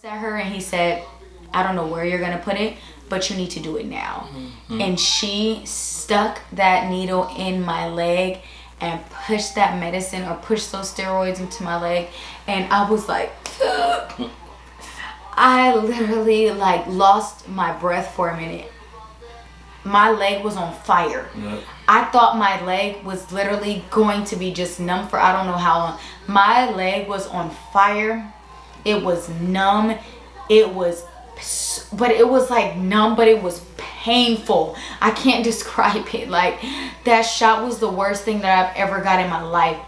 looked at her and he said, I don't know where you're going to put it, but you need to do it now. And she stuck that needle in my leg and pushed that medicine or pushed those steroids into my leg. And I was like, ugh. I literally like lost my breath for a minute. My leg was on fire. Yep. I thought my leg was literally going to be just numb for I don't know how long. My leg was on fire. It was numb. It was like numb, but it was painful. I can't describe it. Like, that shot was the worst thing that I've ever got in my life.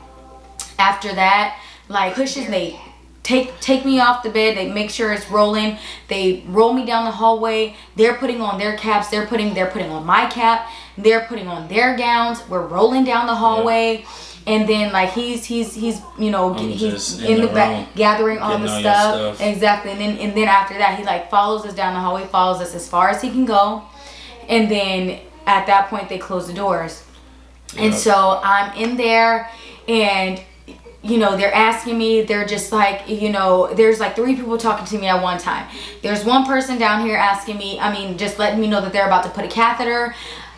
After that, like, pushes, they take me off the bed, they make sure it's rolling, they roll me down the hallway, they're putting on their caps, they're putting on my cap, they're putting on their gowns, we're rolling down the hallway. Yeah. And then like he's he's in the back gathering all the stuff. Exactly. And then after that he like follows us down the hallway, follows us as far as he can go. And then at that point they close the doors. Yep. And so I'm in there and they're asking me, they're just like, there's like 3 people talking to me at one time. There's one person down here asking me, just letting me know that they're about to put a catheter.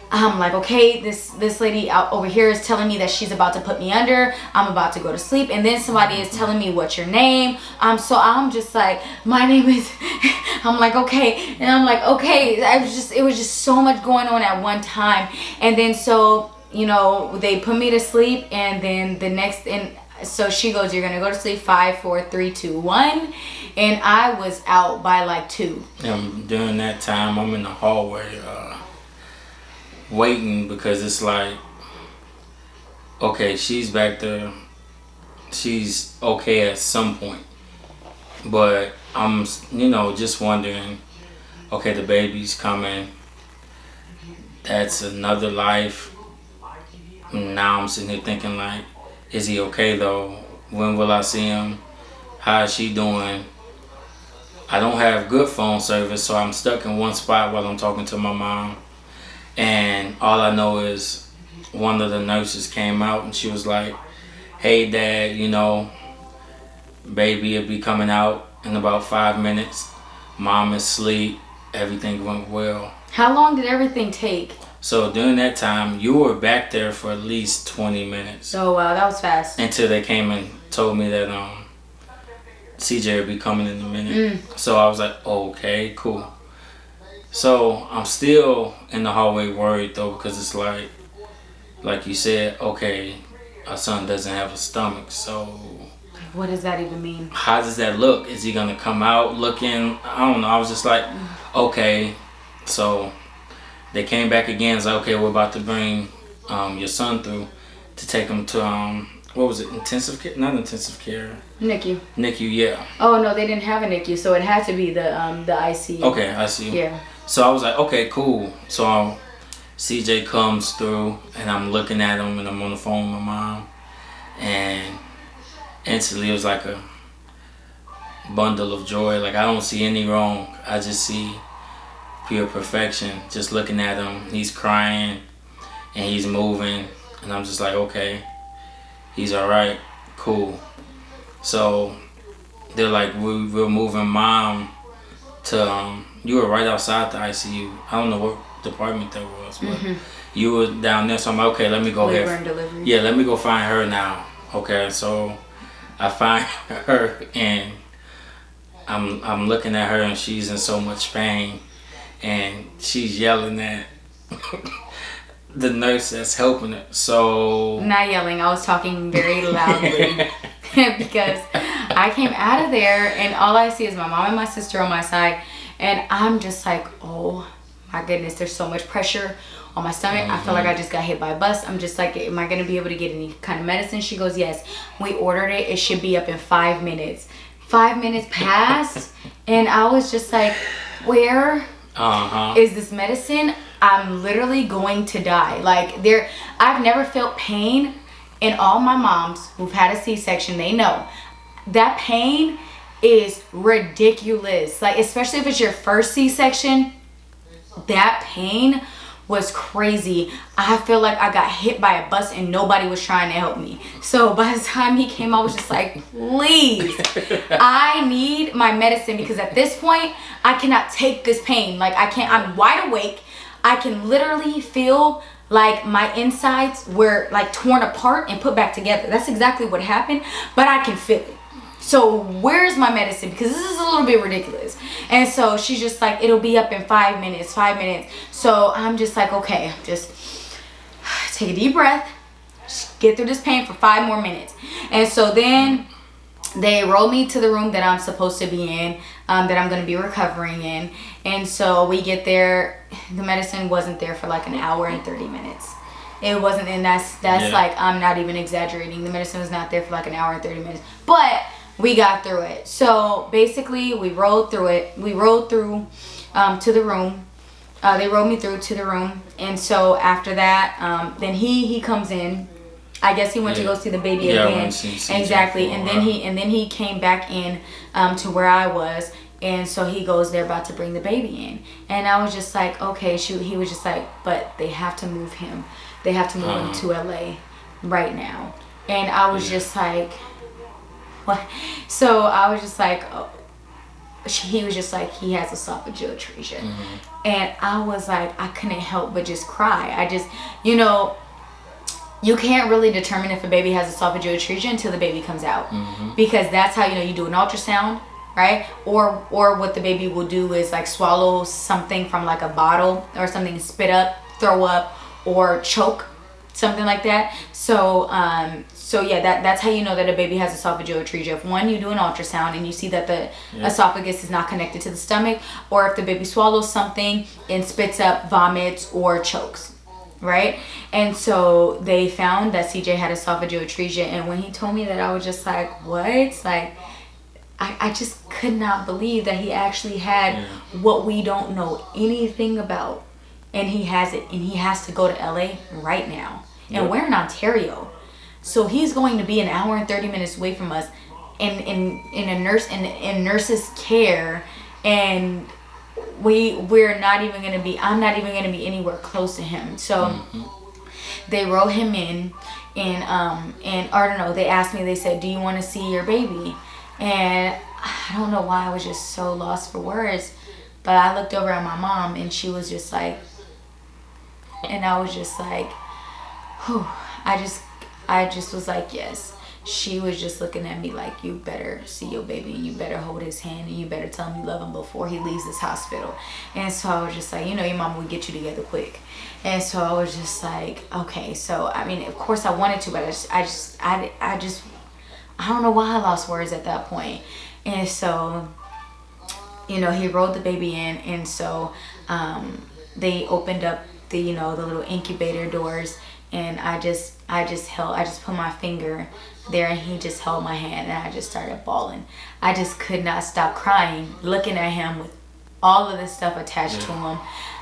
I'm like, okay, this lady out over here is telling me that she's about to put me under. I'm about to go to sleep. And then somebody is telling me, what's your name? So I'm just like, my name is, I'm like, okay. And I'm like, okay. It was just so much going on at one time. And then so, they put me to sleep. And then so she goes, you're going to go to sleep 5, 4, 3, 2, 1. And I was out by like 2. During that time, I'm in the hallway, waiting because it's like, okay, she's back there, she's okay at some point, but I'm just wondering, okay, the baby's coming, that's another life. Now I'm sitting here thinking like, is he okay though? When will I see him? How is she doing? I don't have good phone service, so I'm stuck in one spot while I'm talking to my mom. And all I know is one of the nurses came out and she was like, hey dad, baby will be coming out in about 5 minutes. Mom is asleep. Everything went well. How long did everything take? So during that time, you were back there for at least 20 minutes. Oh wow, that was fast. Until they came and told me that CJ will be coming in a minute. So I was like, okay, cool. So I'm still in the hallway worried though, because it's like you said, okay, our son doesn't have a stomach, so what does that even mean? How does that look? Is he gonna come out looking? I don't know. I was just like, okay. So they came back again. It's like, okay, we're about to bring your son through to take him to what was it? Intensive care? Not intensive care. NICU. NICU, yeah. Oh no, they didn't have a NICU, so it had to be the ICU. Okay, ICU. Yeah. So I was like, okay, cool. So CJ comes through, and I'm looking at him, and I'm on the phone with my mom, and instantly it was like a bundle of joy. Like, I don't see any wrong. I just see pure perfection. Just looking at him, he's crying, and he's moving, and I'm just like, okay, he's all right, cool. So they're like, we're moving mom to you were right outside the ICU. I don't know what department that was, but you were down there. So I'm like, okay, let me go here. Labor&Delivery. Yeah, let me go find her now. Okay, so I find her and I'm looking at her and she's in so much pain and she's yelling at the nurse that's helping her. So not yelling, I was talking very loudly because I came out of there and all I see is my mom and my sister on my side. And I'm just like, oh my goodness, there's so much pressure on my stomach. I feel like I just got hit by a bus. I'm just like, am I going to be able to get any kind of medicine? She goes, yes, we ordered it. It should be up in 5 minutes. 5 minutes passed. And I was just like, where is this medicine? I'm literally going to die. Like, I've never felt pain. And all my moms who've had a C-section, they know that pain is ridiculous. Like, especially if it's your first C-section, that pain was crazy. I feel like I got hit by a bus and nobody was trying to help me. So by the time he came, I was just like, please, I need my medicine, because at this point I cannot take this pain. Like I can't, I'm wide awake. I can literally feel like my insides were like torn apart and put back together. That's exactly what happened, but I can feel it. So where's my medicine? Because this is a little bit ridiculous. And so she's just like, it'll be up in 5 minutes, 5 minutes. So I'm just like, okay, just take a deep breath, get through this pain for 5 more minutes. And so then they roll me to the room that I'm supposed to be in, that I'm going to be recovering in. And so we get there. The medicine wasn't there for like an hour and 30 minutes. It wasn't, and that's like, I'm not even exaggerating. The medicine was not there for like an hour and 30 minutes. But we got through it. So basically, we rolled through it. We rolled through to the room. They rolled me through to the room. And so after that, then he comes in. I guess he went to go see the baby again. Exactly. And then he came back in to where I was. And so he goes, they're about to bring the baby in. And I was just like, okay, shoot. He was just like, but they have to move him. They have to move him to LA right now. And I was just like, what? So I was just like, oh. He was just like, he has esophageal atresia. And I was like, I couldn't help but just cry. I just, you can't really determine if a baby has esophageal atresia until the baby comes out. Because that's how, you do an ultrasound, right? Or what the baby will do is like swallow something from like a bottle or something, spit up, throw up, or choke, something like that. So yeah, that's how you know that a baby has esophageal atresia. If one, you do an ultrasound and you see that the esophagus is not connected to the stomach, or if the baby swallows something and spits up, vomits, or chokes, right? And so they found that CJ had esophageal atresia, and when he told me that, I was just like, what? Like, I just could not believe that he actually had what we don't know anything about, and he has it, and he has to go to LA right now. And we're in Ontario. So he's going to be an hour and 30 minutes away from us in nurse's care, and we're not even going to be, I'm not even going to be anywhere close to him. So they roll him in, and I don't know, they asked me, they said, do you want to see your baby? And I don't know why I was just so lost for words, but I looked over at my mom, and she was just like, and I was just like, whew, I just was like, yes. She was just looking at me like, you better see your baby, and you better hold his hand, and you better tell him you love him before he leaves this hospital. And so I was just like, your mama would get you together quick. And so I was just like, okay. So I mean, of course I wanted to, but I don't know why I lost words at that point. And so, he rolled the baby in, and so they opened up the the little incubator doors, and I just put my finger there, and he just held my hand, and I just started bawling. I just could not stop crying, looking at him with all of this stuff attached to him.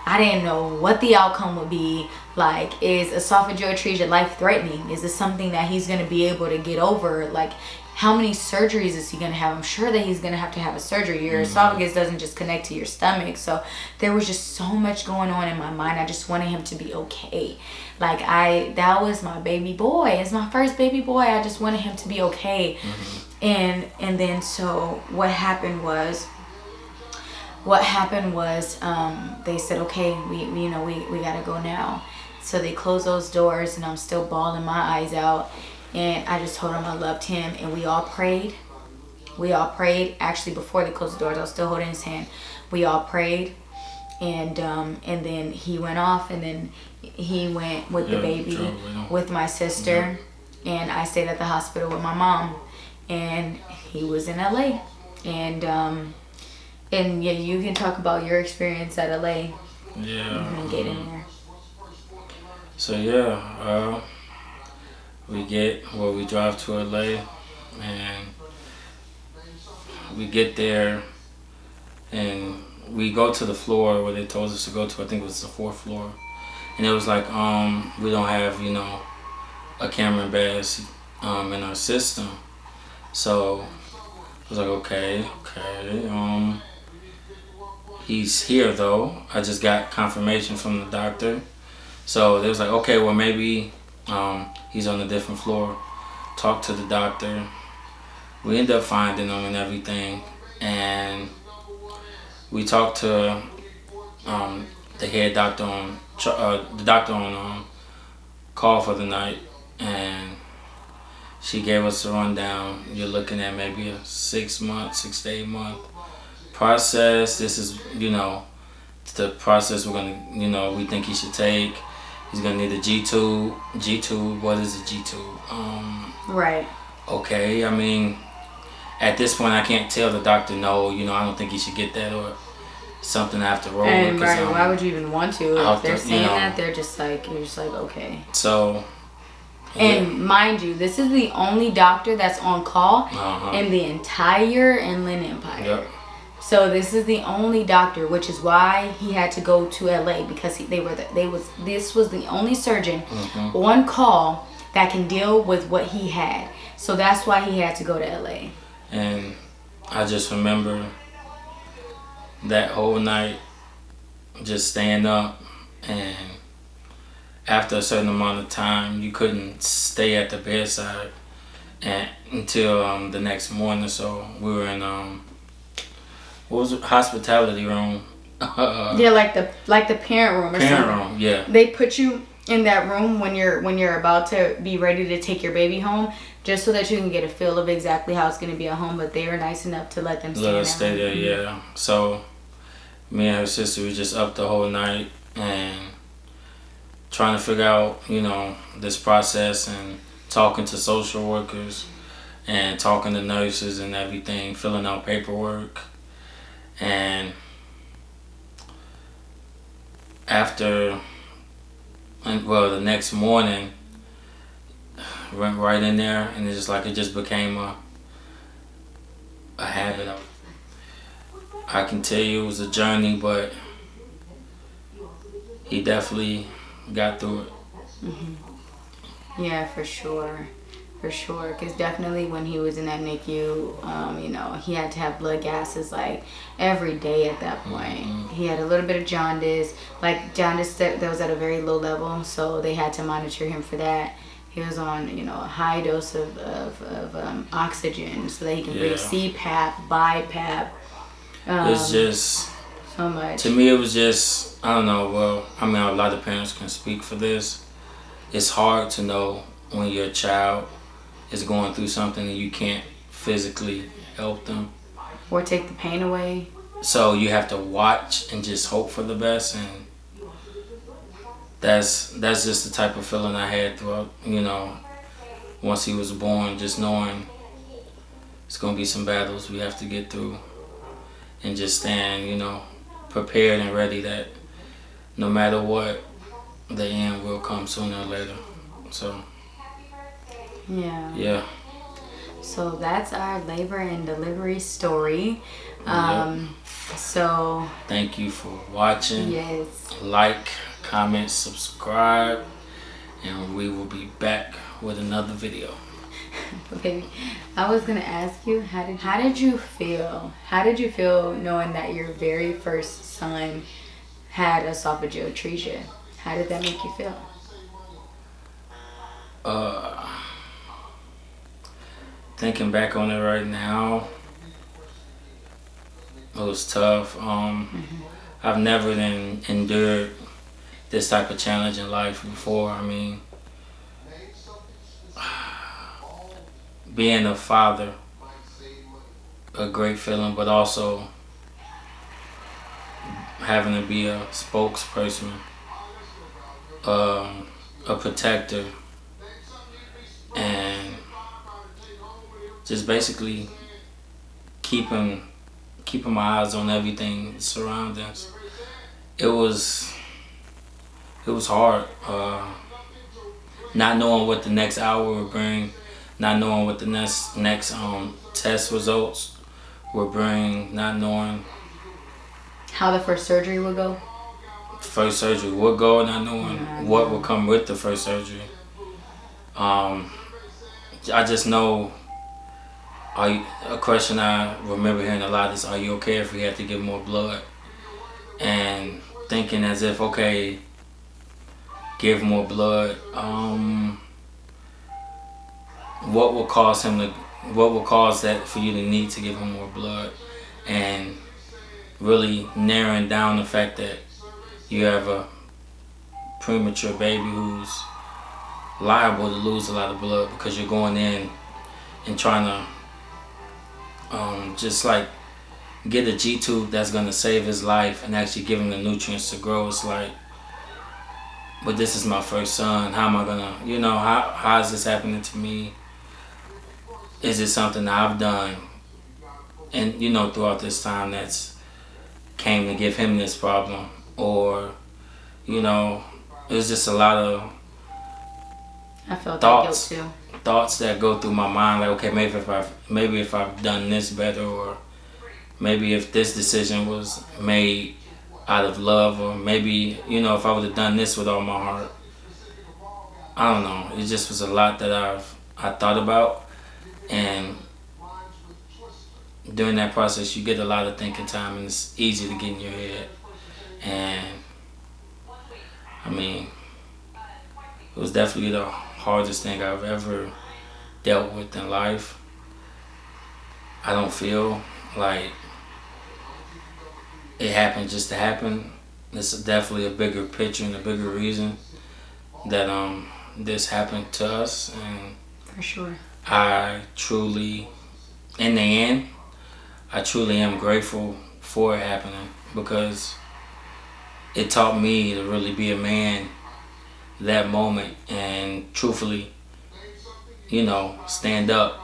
I didn't know what the outcome would be. Like, is esophageal atresia life-threatening? Is this something that he's going to be able to get over? Like, how many surgeries is he going to have? I'm sure that he's going to have a surgery. Your esophagus doesn't just connect to your stomach. So there was just so much going on in my mind. I just wanted him to be okay. Like, that was my baby boy. It's my first baby boy. I just wanted him to be okay. And then so what happened was they said, okay, we got to go now. So they closed those doors, and I'm still bawling my eyes out. And I just told him I loved him, and we all prayed. Actually, before they closed the doors, I was still holding his hand. We all prayed, and then he went off, and then he went with the baby, with my sister, and I stayed at the hospital with my mom, and he was in LA, and yeah, you can talk about your experience at LA. Yeah. You can get in there. So yeah, we drive to LA, and we get there, and we go to the floor where they told us to go to. I think it was the 4th floor, and it was like, we don't have a camera bag in our system. So I was like, okay, he's here though. I just got confirmation from the doctor So they was like, okay, well maybe he's on a different floor. Talk to the doctor. We ended up finding him and everything, and we talked to the head doctor on call for the night, and she gave us a rundown. You're looking at maybe a 6 to 8 month process. This is, the process we're gonna, we think he should take. He's gonna need a G-tube. G-tube, what is a G-tube? Right. Okay, I mean, at this point I can't tell the doctor no, I don't think he should get that or something I have to roll and with. Right, why would you even want to? If they're saying that, they're just like, you're just like, okay. So, and mind you, this is the only doctor that's on call in the entire Inland Empire. Yep. So this is the only doctor, which is why he had to go to LA, because this was the only surgeon on call that can deal with what he had. So that's why he had to go to LA. And I just remember that whole night just staying up, and after a certain amount of time you couldn't stay at the bedside until the next morning. So we were in what was it, hospitality room. Yeah, like the parent room or parent something. room, yeah. They put you in that room when you're about to be ready to take your baby home, just so that you can get a feel of exactly how it's going to be at home. But they were nice enough to let them stay there. Yeah. So me and her sister was just up the whole night and trying to figure out, this process, and talking to social workers and talking to nurses and everything, filling out paperwork. And the next morning, went right in there, and it's just like it just became a habit. I can tell you it was a journey, but he definitely got through it. Yeah, for sure. Because definitely when he was in that NICU, he had to have blood gases like every day at that point. He had a little bit of jaundice, that was at a very low level, so they had to monitor him for that. He was on, a high dose of oxygen so that he can breathe CPAP, BiPAP. It's just so much. To me, it was just, I don't know. Well, I mean, a lot of parents can speak for this. It's hard to know when your child is going through something and you can't physically help them or take the pain away. So you have to watch and just hope for the best, and that's just the type of feeling I had throughout, once he was born, just knowing it's gonna be some battles we have to get through, and just stand, prepared and ready that no matter what, the end will come sooner or later. So yeah. So that's our labor and delivery story. So thank you for watching. Yes. Like, comment, subscribe, and we will be back with another video. Baby, I was gonna ask you, how did you feel? How did you feel knowing that your very first son had esophageal atresia? How did that make you feel? Thinking back on it right now, it was tough. I've never endured this type of challenge in life before. I mean, being a father, a great feeling, but also having to be a spokesperson, a protector, and just basically keeping my eyes on everything surroundings. It was hard, not knowing what the next hour would bring, not knowing what the next test results would bring, not knowing how the first surgery would go. Not knowing what would come with the first surgery. I just know. A question I remember hearing a lot is, are you okay if we had to give more blood? And thinking as if, okay, give more blood. What will cause him to? What will cause that for you to need to give him more blood? And really narrowing down the fact that you have a premature baby who's liable to lose a lot of blood because you're going in and trying to just like get a G tube that's gonna save his life and actually give him the nutrients to grow. It's like, but this is my first son. How am I gonna, how is this happening to me? Is it something that I've done? And throughout this time that's came to give him this problem, or it's just a lot of I felt thoughts, that guilt too. Thoughts that go through my mind, like, okay, maybe if I've done this better, or maybe if this decision was made out of love, or maybe if I would have done this with all my heart. I don't know. It just was a lot that I thought about, and during that process, you get a lot of thinking time, and it's easy to get in your head. And I mean, it was definitely the hardest thing I've ever dealt with in life. I don't feel like it happened just to happen. It's definitely a bigger picture and a bigger reason that this happened to us. And For sure. I truly, in the end, I truly am grateful for it happening, because it taught me to really be a man that moment, and truthfully, stand up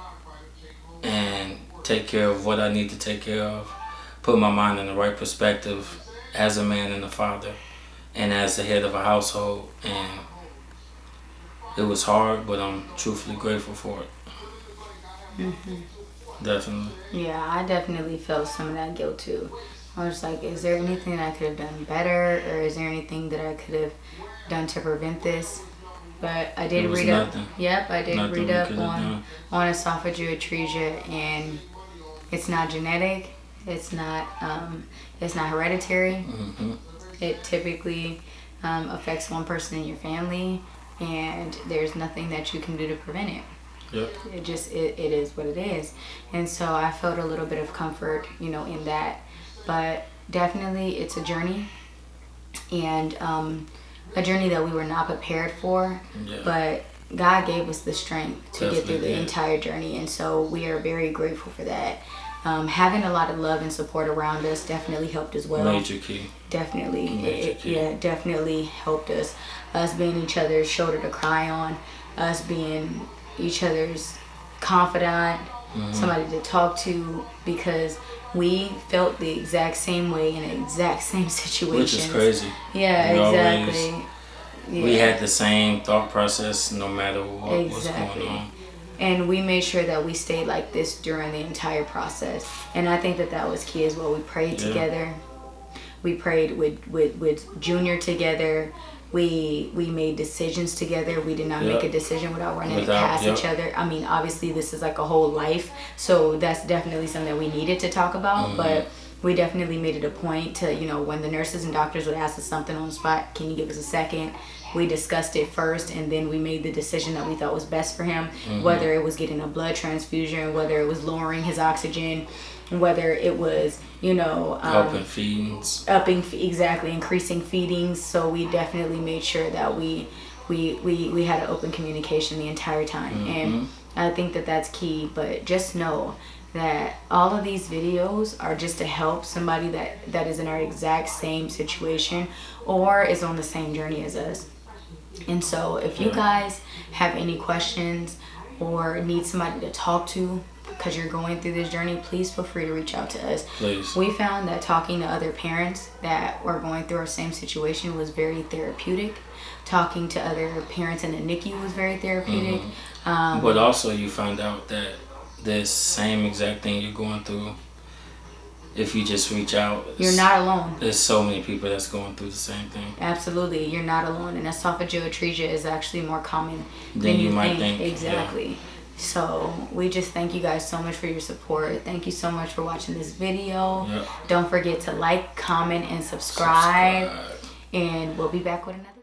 and take care of what I need to take care of, put my mind in the right perspective as a man and a father and as the head of a household. And it was hard, but I'm truthfully grateful for it. Definitely. Yeah, I definitely felt some of that guilt too. I was like, is there anything I could have done better, or is there anything that I could have done to prevent this? But I did read up. Yep, I did read up on esophageal atresia, and it's not genetic. It's not hereditary. It typically affects one person in your family, and there's nothing that you can do to prevent it. Yep. It is what it is. And so I felt a little bit of comfort, in that. But definitely it's a journey, and a journey that we were not prepared for. Yeah. But God gave us the strength to get through the entire journey, and so we are very grateful for that. Having a lot of love and support around us definitely helped as well. Major key. Definitely. It definitely helped us. Us being each other's shoulder to cry on, us being each other's confidant, somebody to talk to, because we felt the exact same way in the exact same situation. Which is crazy. Yeah, exactly. We had the same thought process no matter what was going on. And we made sure that we stayed like this during the entire process. And I think that was key as well. We prayed together. We prayed with Junior together. We made decisions together. We did not make a decision without running it past each other. I mean, obviously this is like a whole life, so that's definitely something that we needed to talk about. But we definitely made it a point to, when the nurses and doctors would ask us something on the spot, can you give us a second? We discussed it first, and then we made the decision that we thought was best for him, whether it was getting a blood transfusion, whether it was lowering his oxygen, whether it was, upping feedings. Increasing feedings. So we definitely made sure that we had an open communication the entire time. And I think that that's key. But just know that all of these videos are just to help somebody that is in our exact same situation or is on the same journey as us. And so if you guys have any questions or need somebody to talk to because you're going through this journey, please feel free to reach out to us. Please. We found that talking to other parents that were going through our same situation was very therapeutic. Talking to other parents in the NICU was very therapeutic. But also you find out that this same exact thing you're going through, if you just reach out, you're not alone. There's so many people that's going through the same thing. Absolutely, you're not alone. And esophageal atresia is actually more common than you might think. Exactly. Yeah. So we just thank you guys so much for your support. Thank you so much for watching this video. Don't forget to like, comment, and subscribe. And we'll be back with another.